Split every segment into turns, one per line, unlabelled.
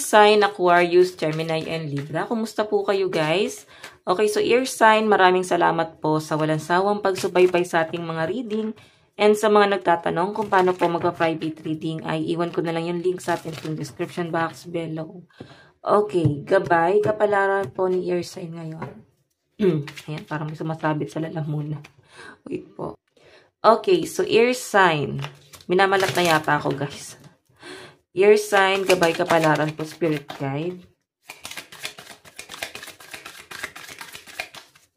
sign, Aquarius, Gemini, and Libra. Kumusta po kayo guys? Okay, so air sign, maraming salamat po sa walang sawang pagsubaybay sa ating mga reading. And sa mga nagtatanong kung paano po magpa-private reading, ay iwan ko na lang yung link sa ating description box below. Okay, gabay, kapalaran po ni air sign ngayon. Ayan, parang may sumasabit sa lalamunan. Wait po. Okay, so air sign. Minamalat na yata ako guys. Air sign, gabay, kapalaran po, spirit guide.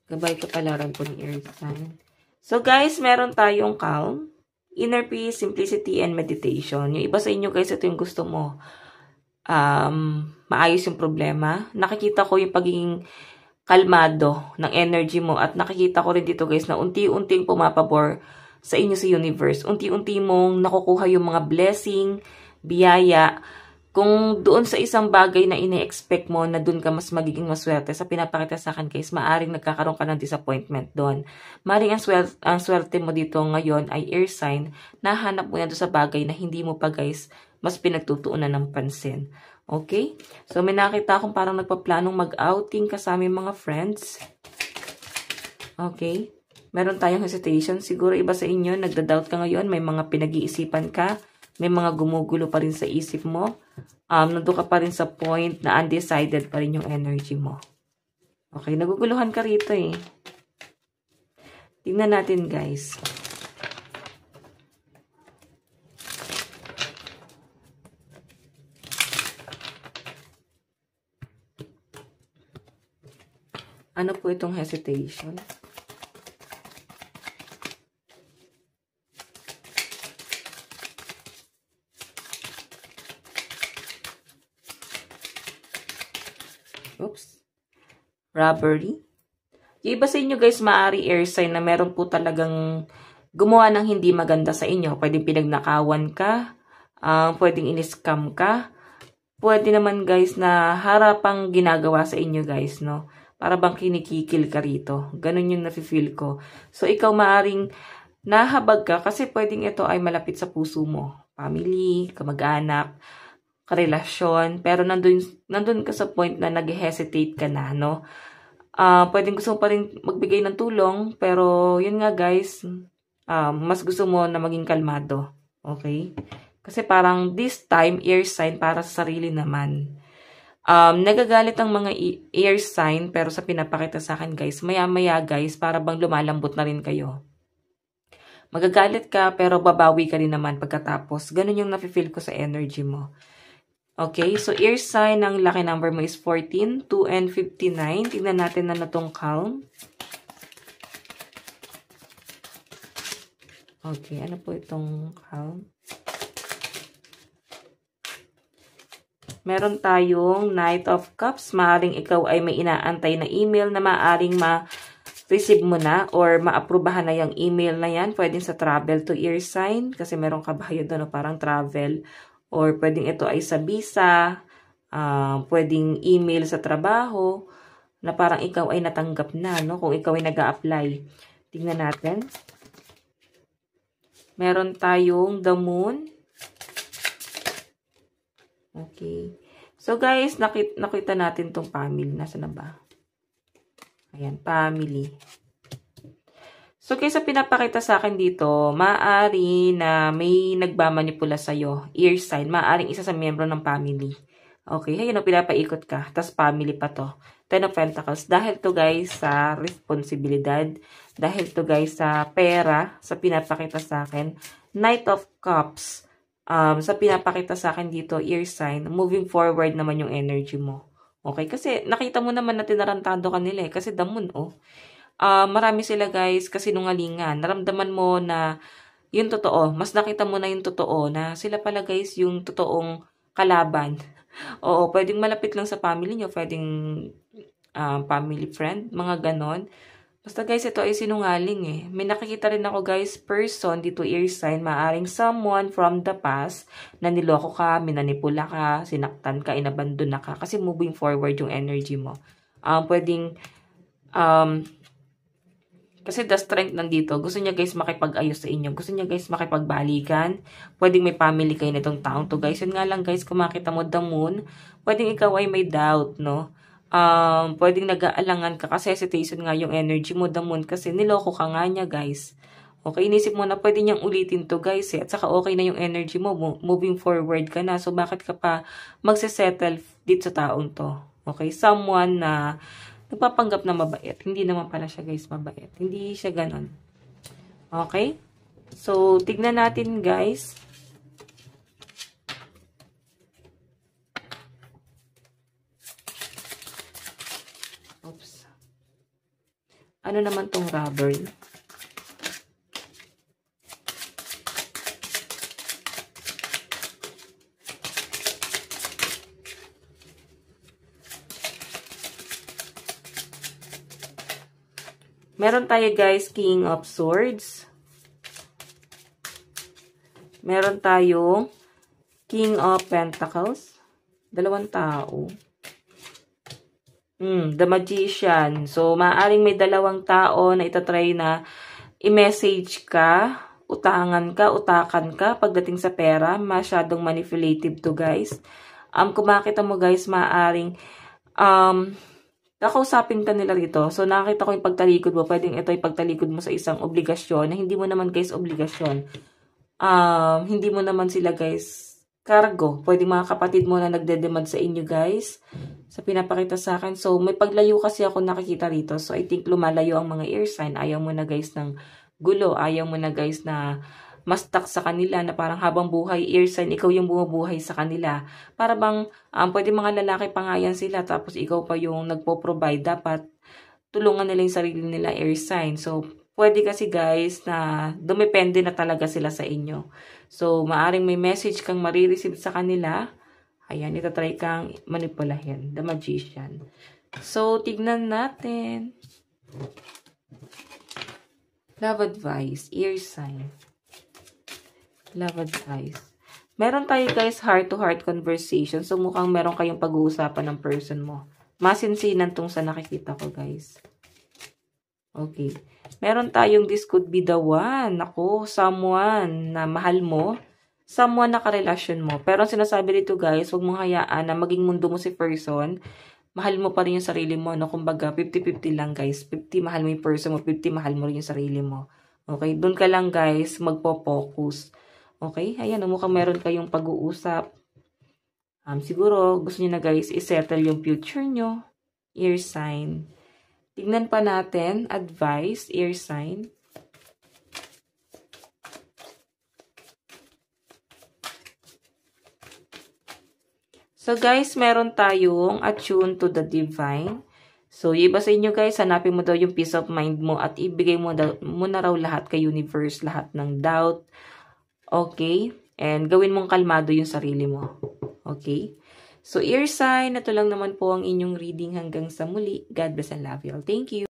Gabay, kapalaran po ni air sign. So guys, meron tayong calm, inner peace, simplicity, and meditation. Yung iba sa inyo guys, ito yung gusto mo. Maayos yung problema. Nakikita ko yung pagiging kalmado ng energy mo. At nakikita ko rin dito guys na unti-unting pumapabor sa inyo sa universe. Unti-unti mong nakukuha yung mga blessing, biyaya. Kung doon sa isang bagay na ine-expect mo na doon ka mas magiging maswerte, sa pinapakita sa akin guys, maaring nagkakaroon ka ng disappointment doon. Maaring ang swerte mo dito ngayon ay air sign, nahanap mo yan doon sa bagay na hindi mo pa guys, mas pinagtutuunan ng pansin. Okay? So may nakita akong parang nagpaplanong mag-outing kasama yung mga friends. Okay? Meron tayong hesitation. Siguro iba sa inyo, nagda-doubt ka ngayon, may mga pinag-iisipan ka, may mga gumugulo pa rin sa isip mo. Nandun ka pa rin sa point na undecided pa rin yung energy mo. Okay, naguguluhan ka rito eh. Tingnan natin guys. Ano po itong hesitation? Oops. Robbery. Yung iba sa inyo guys, maaari air sign na meron po talagang gumawa ng hindi maganda sa inyo. Pwedeng pinagnakawan ka, pwedeng in-scam ka, pwede naman guys na harapang ginagawa sa inyo guys, no? Para bang kinikikil ka rito. Ganun yung nafe-feel ko. So ikaw maaring nahabag ka kasi pwedeng ito ay malapit sa puso mo. Family, kamag-anak, karelasyon, pero nandun ka sa point na nag-hesitate ka na, no? Pwedeng gusto mo pa rin magbigay ng tulong, pero yun nga guys, mas gusto mo na maging kalmado. Okay? Kasi parang this time, air sign para sa sarili naman. Nagagalit ang mga air sign, pero sa pinapakita sa akin guys, maya-maya guys, para bang lumalambot na rin kayo. Magagalit ka, pero babawi ka rin naman pagkatapos. Ganun yung nafe-feel ko sa energy mo. Okay, so air sign, ang lucky number mo is 14, 2, and 59. Tingnan natin na natong calm. Okay, ano po itong calm? Meron tayong Knight of Cups. Maaring ikaw ay may inaantay na email na maaring ma-receive mo na or ma-aprobahan na yung email na yan. Pwedeng sa travel to air sign kasi meron ka ba doon parang travel. Or pwedeng ito ay sa visa, pwedeng email sa trabaho, na parang ikaw ay natanggap na, no? Kung ikaw ay nag-a-apply. Tingnan natin. Meron tayong the moon. Okay. So guys, nakita natin tong family. Nasaan na ba? Ayan, family. So, kaysa pinapakita sa akin dito, maaari na may nagmamanipula sa'yo, air sign, maaaring isa sa miyembro ng family. Okay, ayun o, pinapaikot ka, tas family pa to. Ten of Pentacles, dahil to guys sa responsibilidad, dahil to guys sa pera, sa pinapakita sa akin, Knight of Cups, sa pinapakita sa akin dito, air sign, moving forward naman yung energy mo. Okay, kasi nakita mo naman na tinarantado ka nila eh, kasi the moon, oh. Marami sila guys kasi nungalingan. Naramdaman mo na yung totoo. Mas nakita mo na yung totoo na sila pala guys yung totoong kalaban. Oo, pwedeng malapit lang sa family nyo. Pwedeng family friend. Mga ganon. Basta guys, ito ay sinungaling eh. May nakikita rin ako guys, person dito air sign. Maaring someone from the past na niloko ka, minanipula ka, sinaktan ka, inabandon na ka. Kasi moving forward yung energy mo. Pwedeng Kasi the strength nandito, gusto niya guys makipag-ayos sa inyo. Gusto niya guys makipagbalikan. Pwedeng may family kayo nitong taong to guys. Yun nga lang guys, kung makita mo the moon, pwedeng ikaw ay may doubt, no? Pwedeng nag-aalangan ka kasi hesitation nga yung energy mo, the moon, kasi niloko ka nga niya guys. Okay, inisip mo na pwede niyang ulitin to guys eh. At saka okay na yung energy mo, moving forward ka na. So bakit ka pa magsisettle dito sa taong to? Okay, someone na nagpapanggap na mabait. Hindi naman pala siya guys mabait. Hindi siya ganon. Okay? So, tignan natin guys. Oops. Ano naman tong rubber? Meron tayo guys, King of Swords. Meron tayong King of Pentacles. Dalawang tao. The Magician. So, maaaring may dalawang tao na itatry na i-message ka, utangan ka, utakan ka pagdating sa pera. Masyadong manipulative to guys. Kung makita mo guys, maaaring kakausapin ka nila rito. So, nakita ko yung pagtalikod mo. Pwedeng ito yung pagtalikod mo sa isang obligasyon na hindi mo naman guys obligasyon. Hindi mo naman sila guys cargo. Pwedeng mga kapatid mo na nagdedemand sa inyo guys. Sa pinapakita sa akin. So, may paglayo kasi ako nakikita rito. So, I think lumalayo ang mga air sign. Ayaw mo na guys ng gulo. Ayaw mo na guys na mas stuck sa kanila na parang habang buhay, air sign, ikaw yung bumubuhay sa kanila. Para bang, pwede mga lalaki pa nga yan sila, tapos ikaw pa yung nagpo-provide. Dapat, tulungan nila yung sarili nila, air sign. So, pwede kasi guys na dumepende na talaga sila sa inyo. So, maaring may message kang marireceive sa kanila. Ayan, itatry kang manipulahin. The Magician. So, tignan natin. Love advice, air sign. Love advice. Meron tayo guys heart-to-heart conversation. So mukhang meron kayong pag-uusapan ng person mo. Masinsinan tong sa nakikita ko guys. Okay. Meron tayong this could be the one. Ako, someone na mahal mo. Someone na karelasyon mo. Pero ang sinasabi dito guys, huwag mong hayaan na maging mundo mo si person. Mahal mo pa rin yung sarili mo. No? Kumbaga, 50-50 lang guys. 50 mahal mo yung person mo. 50 mahal mo rin yung sarili mo. Okay. Doon ka lang guys magpo-focus. Okay? Ayan, mukhang meron kayong pag-uusap. Siguro, gusto niyo na guys, isettle yung future nyo. Air sign. Tignan pa natin. Advice, air sign. So guys, meron tayong attune to the divine. So, iba sa inyo guys, hanapin mo daw yung peace of mind mo at ibigay mo na raw lahat kay universe, lahat ng doubt. Okay? And gawin mong kalmado yung sarili mo. Okay? So, air sign, ito lang naman po ang inyong reading hanggang sa muli. God bless and love you all. Thank you.